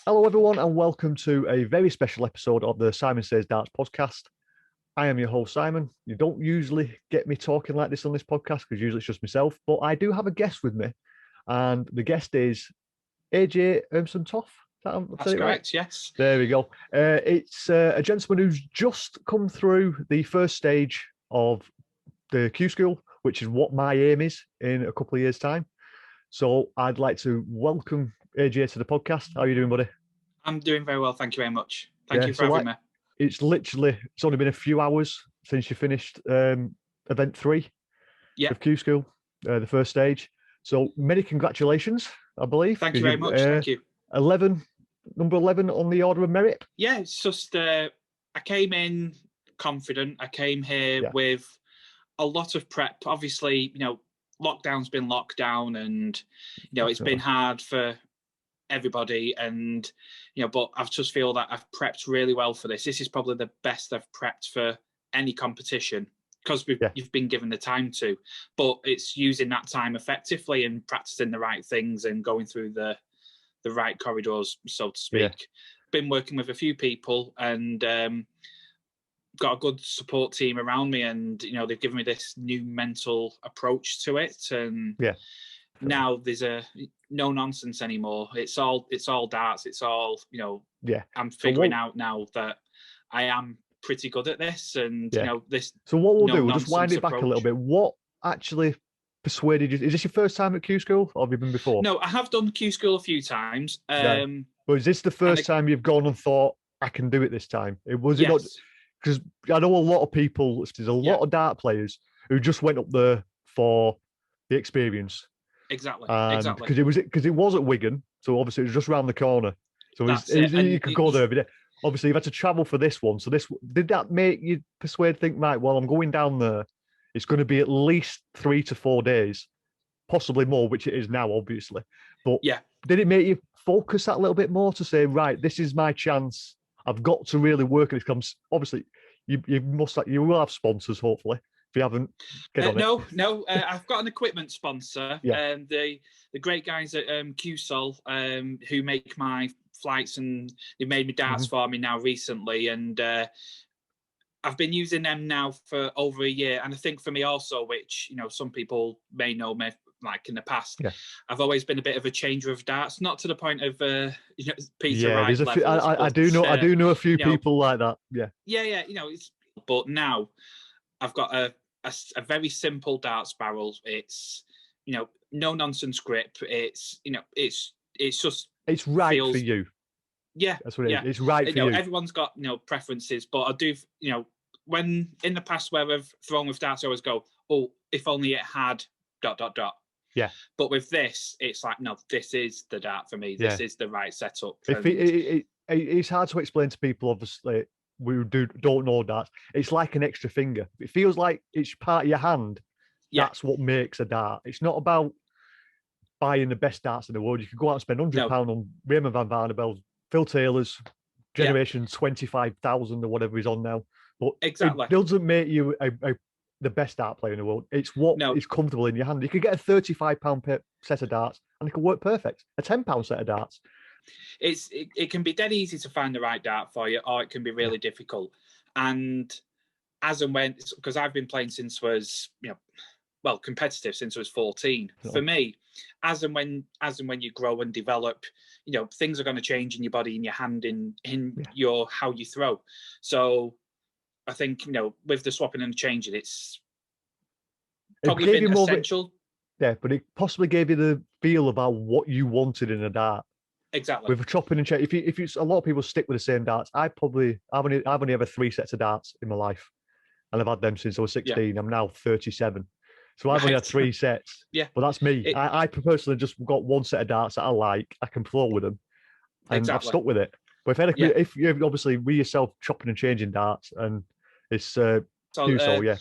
Hello, everyone, and welcome to a very special episode of the Simon Says Darts podcast. I am your host, Simon. You don't usually get me talking like this on this podcast because usually it's just myself, but I do have a guest with me, and the guest is AJ Urmston-Toft. That's correct, yes. There we go. It's a gentleman who's just come through the first stage of the Qschool, which is what my aim is in a couple of years' time. So I'd like to welcome AJ to the podcast. How are you doing, buddy? I'm doing very well, thank you very much. Thank you for having me. It's only been a few hours since you finished event 3 of Qschool, the first stage. So many congratulations, I believe. Thank you very much. Thank you. Number 11 on the order of merit. Yeah, it's just I came in confident. I came here with a lot of prep. Obviously, lockdown's been locked down, and it's been hard for everybody, and but I just feel that I've prepped really well for this. This is probably the best I've prepped for any competition because you've been given the time to, but it's using that time effectively and practicing the right things and going through the right corridors, so to speak. Been working with a few people and got a good support team around me, and they've given me this new mental approach to it, and now there's no nonsense anymore. It's all darts. It's all I'm figuring out now that I am pretty good at this, and this. So what we'll do, we'll just wind it back a little bit. What actually persuaded you? Is this your first time at Qschool, or have you been before? No, I have done Qschool a few times. But is this the first time you've gone and thought, I can do it this time? It not because I know a lot of people. There's a lot of dart players who just went up there for the experience. Exactly. Because it was at Wigan, so obviously it was just around the corner. So you could go there every day. Obviously, you've had to travel for this one. So did that make you think, right? Well, I'm going down there. It's going to be at least 3 to 4 days, possibly more, which it is now, obviously. But did it make you focus that a little bit more to say, right, this is my chance. I've got to really work at this. Obviously, you will have sponsors, hopefully. If you haven't, get on it. No. I've got an equipment sponsor. The great guys at Qschool, who make my flights, and they've made me darts for me now recently, and I've been using them now for over a year. And I think for me also, which some people may know me, like in the past, I've always been a bit of a changer of darts, not to the point of Peter Wright levels. I do know a few people like that. But now I've got a very simple darts barrel. It's no nonsense grip. It's it's right for you. Yeah, that's what it is. It's right for you. Everyone's got preferences, but I do when in the past where I've thrown with darts, I always go, oh, if only it had ... Yeah. But with this, it's like, no, this is the dart for me. This is the right setup. It's hard to explain to people, obviously, who don't know darts. It's like an extra finger. It feels like it's part of your hand. That's what makes a dart. It's not about buying the best darts in the world. You could go out and spend £100 on Raymond van Barneveld, Phil Taylor's generation 25,000 or whatever he's on now. But it doesn't make you the best dart player in the world. It's what is comfortable in your hand. You could get a £35 set of darts and it could work perfect. A £10 set of darts. It can be dead easy to find the right dart for you, or it can be really difficult. And as and when, because I've been playing since I was, competitive since I was 14. For me, as and when you grow and develop, things are going to change in your body, in your hand, in your how you throw. So I think with the swapping and changing, it's probably been essential. But it possibly gave you the feel about what you wanted in a dart. Exactly. With a chopping and change, if you a lot of people stick with the same darts. I've only ever 3 sets of darts in my life, and I've had them since I was 16. I'm now 37, so I've only had 3 sets. But that's me. I personally just got 1 set of darts that I like. I can flow with them, and I've stuck with it. But if you're obviously with yourself chopping and changing darts, and it's Qschool,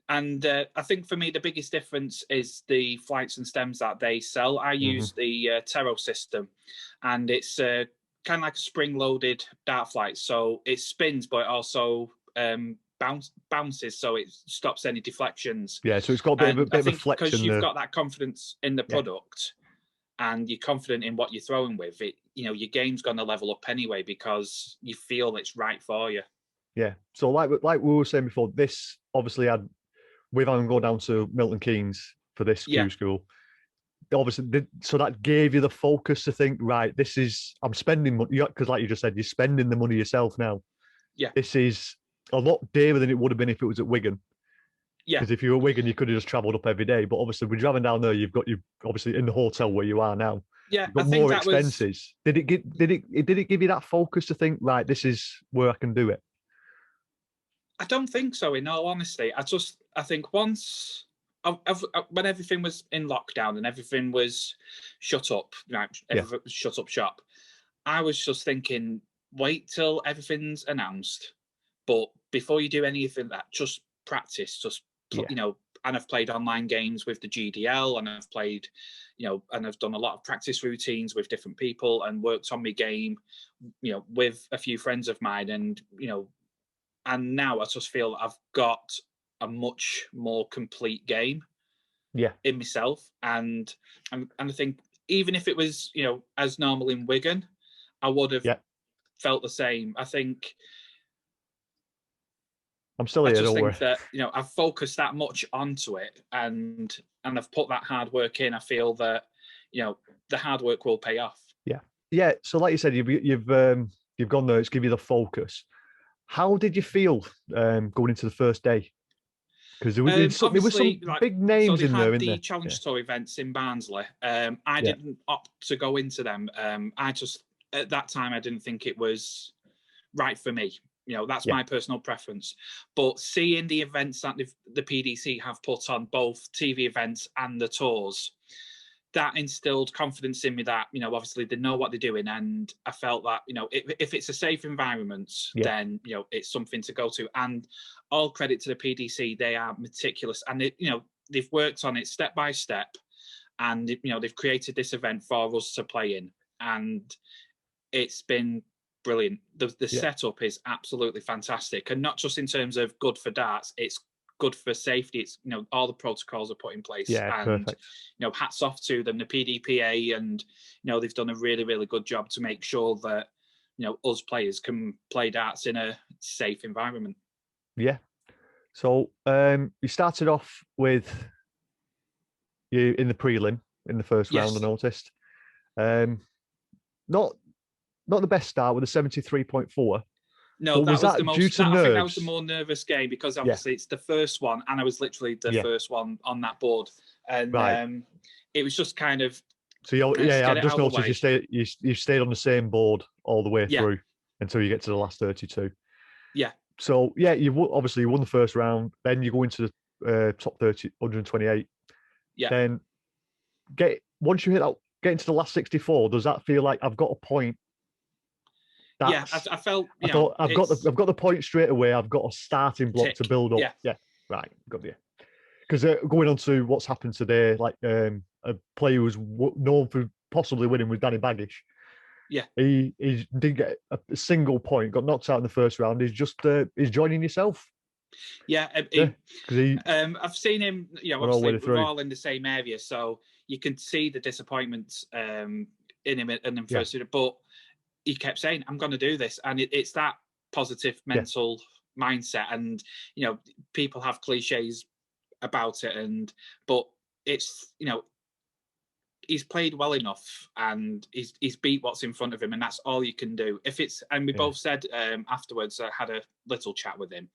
And I think for me, the biggest difference is the flights and stems that they sell. I use the Tero system, and it's kind of like a spring-loaded dart flight. So it spins, but it also bounces, so it stops any deflections. Yeah, so it's got a bit of a flexion. Because you've got that confidence in the product, and you're confident in what you're throwing with it, your game's going to level up anyway because you feel it's right for you. Yeah. So like we were saying before, this obviously we've had to go down to Milton Keynes for this Qschool. Obviously, so that gave you the focus to think, right, I'm spending money, because like you just said, you're spending the money yourself now. Yeah. This is a lot dearer than it would have been if it was at Wigan. Yeah. Because if you were at Wigan, you could have just travelled up every day. But obviously, with driving down there, you've got you obviously in the hotel where you are now. Yeah, you've got more expenses. Did it give you that focus to think, right, this is where I can do it? I don't think so, in all honesty. I think once when everything was in lockdown and everything was shut up, everything was shut up shop, I was just thinking, wait till everything's announced. But before you do anything like that, just practice, and I've played online games with the GDL, and I've played, and I've done a lot of practice routines with different people and worked on my game, with a few friends of mine. And, and now I just feel I've got a much more complete game in myself. And I think even if it was, as normal in Wigan, I would have felt the same. I think I'm still here. I just think that I've focused that much onto it, and I've put that hard work in. I feel that the hard work will pay off. Yeah. So, like you said, you've gone there. It's give you the focus. How did you feel going into the first day? Because there was some big names in there. The Challenge Tour events in Barnsley. I didn't opt to go into them. I just at that time I didn't think it was right for me. That's my personal preference. But seeing the events that the PDC have put on, both TV events and the tours, that instilled confidence in me that, obviously they know what they're doing. And I felt that, if it's a safe environment, then, it's something to go to. And all credit to the PDC. They are meticulous, and they've worked on it step by step. And, they've created this event for us to play in. And it's been brilliant. The setup is absolutely fantastic, and not just in terms of good for darts, it's good for safety. It's all the protocols are put in place, and perfect. Hats off to them, the PDPA, and they've done a really, really good job to make sure that us players can play darts in a safe environment. So you started off with you in the prelim in the first round. I noticed not the best start with a 73.4. No, that was the most. Due to nerves? I think that was the more nervous game because obviously it's the first one, and I was literally the first one on that board, and it was just kind of. So I just noticed you stayed on the same board all the way through until you get to the last 32. Yeah. So you won the first round. Then you go into the top 30, 128. Yeah. Then once you get into the last 64. Does that feel like I've got a point? I felt. I've got the point straight away. I've got a starting block to build up. Yeah, right, got you. Because going on to what's happened today, like a player who was known for possibly winning with Danny Baggish. Yeah, he didn't get a single point. Got knocked out in the first round. He's joining yourself. Yeah, because I've seen him. Obviously we're all in the same area, so you can see the disappointment in him in the first year, but. He kept saying, "I'm going to do this," and it's that positive mental mindset. And people have cliches about it, but it's he's played well enough, and he's beat what's in front of him, and that's all you can do. We both said afterwards, I had a little chat with him.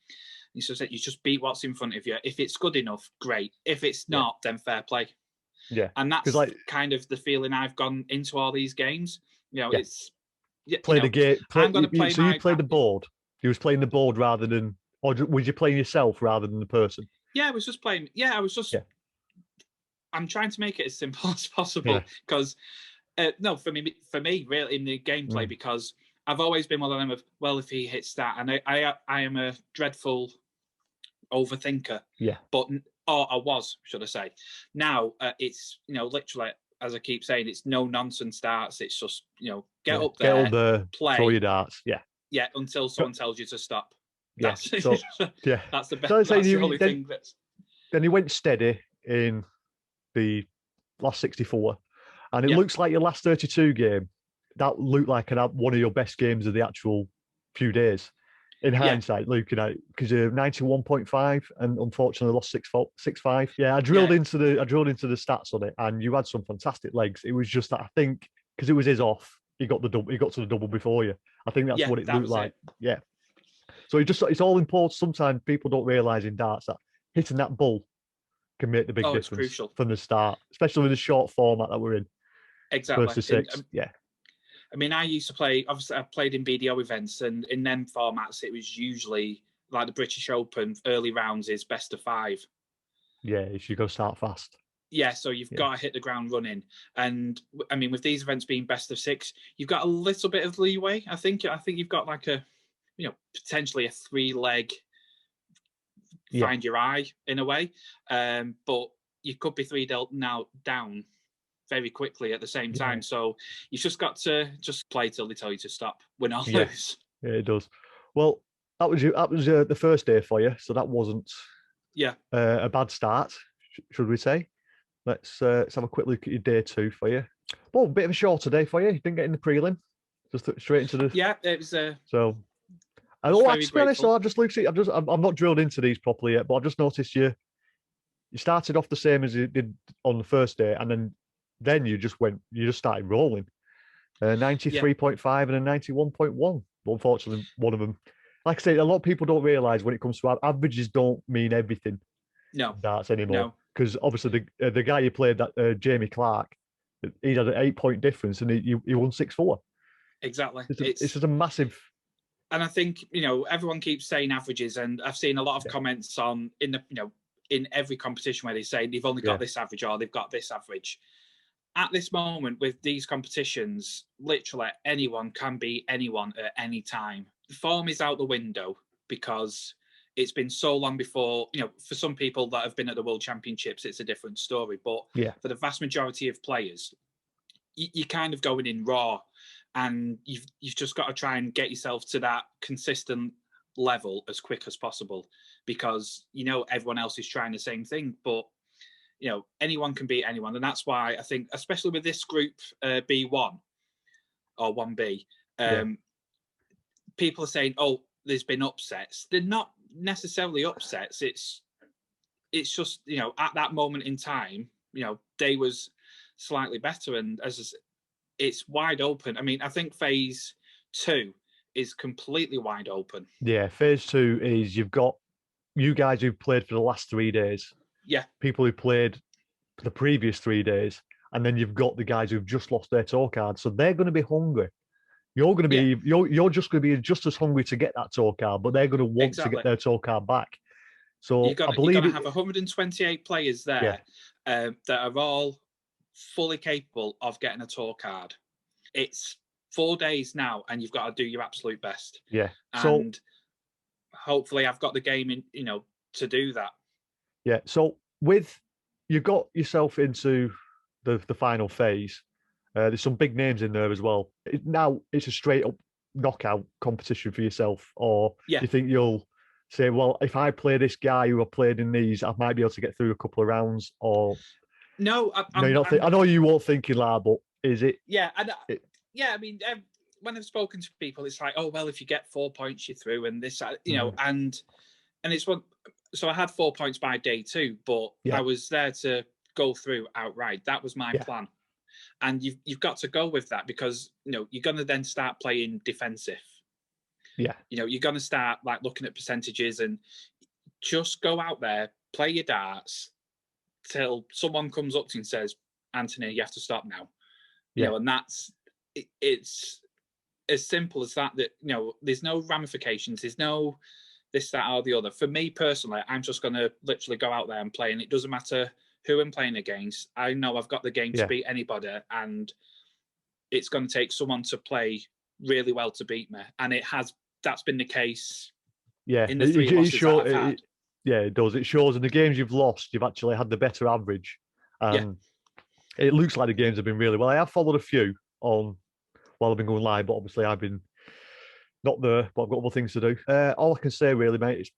He said, "You just beat what's in front of you. If it's good enough, great. If it's not, then fair play." Yeah, and that's kind of the feeling I've gone into all these games. It's. Play the game. I'm going to play. So you played the board. You was playing the board rather than, or was you playing yourself rather than the person? Yeah, I was just playing. Yeah, I was just. Yeah. I'm trying to make it as simple as possible because, for me, really in the gameplay, because I've always been one of them of, well, if he hits that, and I am a dreadful overthinker. Yeah. Or I was, should I say? Now it's literally. As I keep saying, it's no nonsense darts. It's just get up there, play, throw your darts. Yeah, until someone tells you to stop. That's that's the best. So that's the only thing that's. Then he went steady in the last 64, And it looks like your last 32 game, that looked like one of your best games of the actual few days. In hindsight, looking at it, because you're 91.5 and unfortunately lost 6-5. Yeah, I drilled into the stats on it, and you had some fantastic legs. It was just that I think because it was his off, he got to the double before you. I think that's what it looked like. Yeah. So it's all important. Sometimes people don't realise in darts that hitting that bull can make the big difference from the start, especially with the short format that we're in. Exactly. First to six. Yeah. I mean, I used to play, obviously, I played in BDO events, and in them formats, it was usually like the British Open, early rounds is best of 5. Yeah, you got to start fast. Yeah, so you've got to hit the ground running. And I mean, with these events being best of 6, you've got a little bit of leeway. I think you've got like potentially a 3-leg find your eye in a way. But you could be 3 now down very quickly at the same time. So you've just got to just play till they tell you to stop, win or lose. Yeah, it does. Well, that was the first day for you, so that wasn't a bad start, should we say? Let's have a quick look at your day 2 for you. Well, a bit of a shorter day for you. You didn't get in the prelim, just straight into the. It was. So, I don't like to be honest. I've just looked at. I'm not drilled into these properly yet, but I've just noticed you started off the same as you did on the first day, and then you just started rolling. 93.5 and a 91.1. But unfortunately, one of them, like I say, a lot of people don't realise when it comes to averages don't mean everything. No, darts anymore. Because obviously the guy you played, that Jamie Clark, he had an 8-point difference and he won 6-4. Exactly. It's just a massive. And I think everyone keeps saying averages, and I've seen a lot of comments on in every competition where they say they've only got this average or they've got this average. At this moment with these competitions, literally anyone can beat anyone at any time. The form is out the window because it's been so long before, for some people that have been at the World Championships, it's a different story. But for the vast majority of players, you're kind of going in raw, and you've just got to try and get yourself to that consistent level as quick as possible, because everyone else is trying the same thing. But anyone can beat anyone, and that's why I think, especially with this group B1 or 1B, people are saying, "Oh, there's been upsets." They're not necessarily upsets. It's just at that moment in time, they was slightly better, and it's wide open. I mean, I think phase 2 is completely wide open. Yeah, phase 2 is you've got you guys who've played for the last 3 days. Yeah. People who played for the previous 3 days, and then you've got the guys who've just lost their tour card, so they're going to be hungry. You're going to be you're just going to be just as hungry to get that tour card, but they're going to want to get their tour card back. So you're going to have 128 players there that are all fully capable of getting a tour card. It's 4 days now, and you've got to do your absolute best. Yeah. And hopefully, I've got the game in, to do that. Yeah. So you got yourself into the final phase. There's some big names in there as well. Now it's a straight up knockout competition for yourself, or you think you'll say, well, if I play this guy who I played in these, I might be able to get through a couple of rounds, or no, you're not I know you won't thinking that, but is it? Yeah, I mean, when I've spoken to people, it's like, oh well, if you get 4 points, you're through, and this, and it's one. So I had 4 points by day 2, but I was there to go through outright. That was my plan. And you've got to go with that, because you're going to then start playing defensive. Yeah. You're going to start like looking at percentages and just go out there, play your darts till someone comes up to you and says, "Anthony, you have to stop now." And it's as simple as that. That there's no ramifications. There's no this, that, or the other. For me personally, I'm just going to literally go out there and play, and it doesn't matter who I'm playing against. I know I've got the game to beat anybody, and it's going to take someone to play really well to beat me. And that's been the case. Yeah, in the 3 losses that I've had. It does. It shows in the games you've lost, you've actually had the better average. It looks like the games have been really well. I have followed a few while I've been going live, but obviously I've been not there, but I've got other things to do. All I can say really, mate, is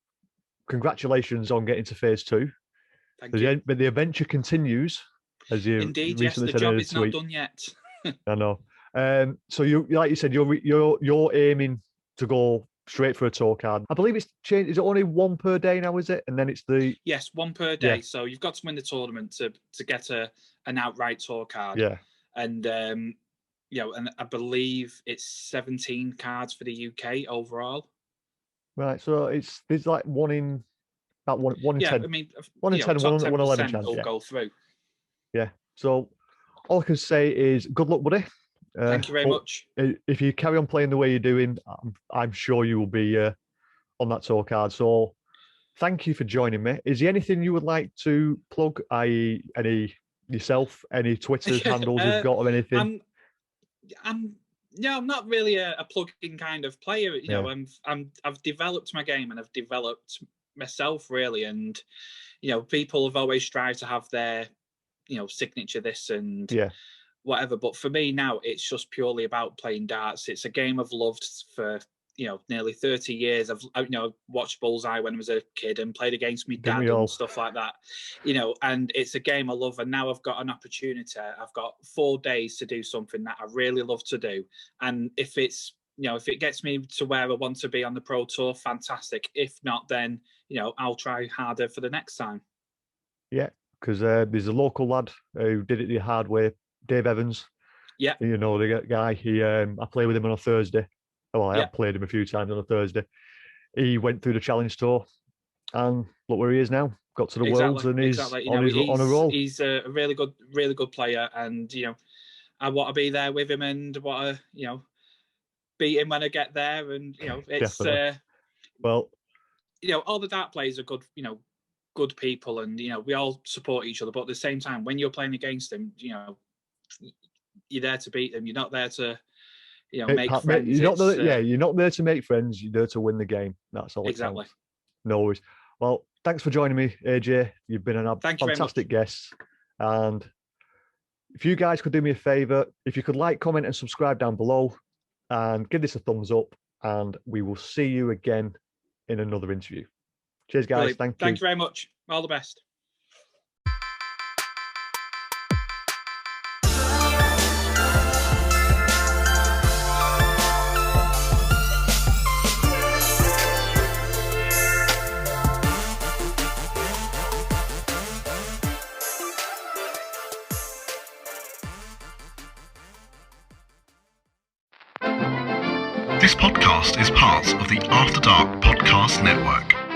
congratulations on getting to phase 2. Thank you. But the adventure continues. as you Indeed, recently yes, the said in job a is not tweet. done yet. I know. So you, like you said, you're aiming to go straight for a tour card. I believe it's changed. Is it only one per day now? Is it? And then it's the yes, one per day. So you've got to win the tournament to get an outright tour card. Yeah. And and I believe it's 17 cards for the UK overall. Right. So there's like one in 10. I mean, 1 in 10, 1 in 11 chance. will go through. Yeah. So all I can say is good luck, buddy. Thank you very much. If you carry on playing the way you're doing, I'm sure you will be on that tour card. So thank you for joining me. Is there anything you would like to plug, i.e. any yourself, any Twitter handles you've got or anything? I'm not really a plug-in kind of player. I've developed my game and I've developed myself really, and people have always strived to have their signature this and whatever. But for me now, it's just purely about playing darts. It's a game I've loved for nearly 30 years. I've watched Bullseye when I was a kid and played against my dad and stuff like that. And it's a game I love. And now I've got an opportunity. I've got 4 days to do something that I really love to do. And if it's if it gets me to where I want to be on the Pro Tour, fantastic. If not, then I'll try harder for the next time. Yeah, because there's a local lad who did it the hard way, Dave Evans. Yeah, the guy. I play with him on a Thursday. Well, I have played him a few times on a Thursday. He went through the challenge tour, and look where he is now. Got to the Worlds, and he's on a roll. He's a really good player, and I want to be there with him, and want to beat him when I get there, and it's well, all the dart players are good, good people, and we all support each other. But at the same time, when you're playing against them, you're there to beat them. You're not there to make friends. You're not there to make friends. You're there to win the game. That's all. Exactly. No worries. Well, thanks for joining me, AJ. You've been a fantastic guest. And if you guys could do me a favor, if you could like, comment, and subscribe down below, and give this a thumbs up, and we will see you again in another interview. Cheers, guys. Brilliant. Thank you. Thank you very much. All the best. This podcast is part of the After Dark Podcast Network.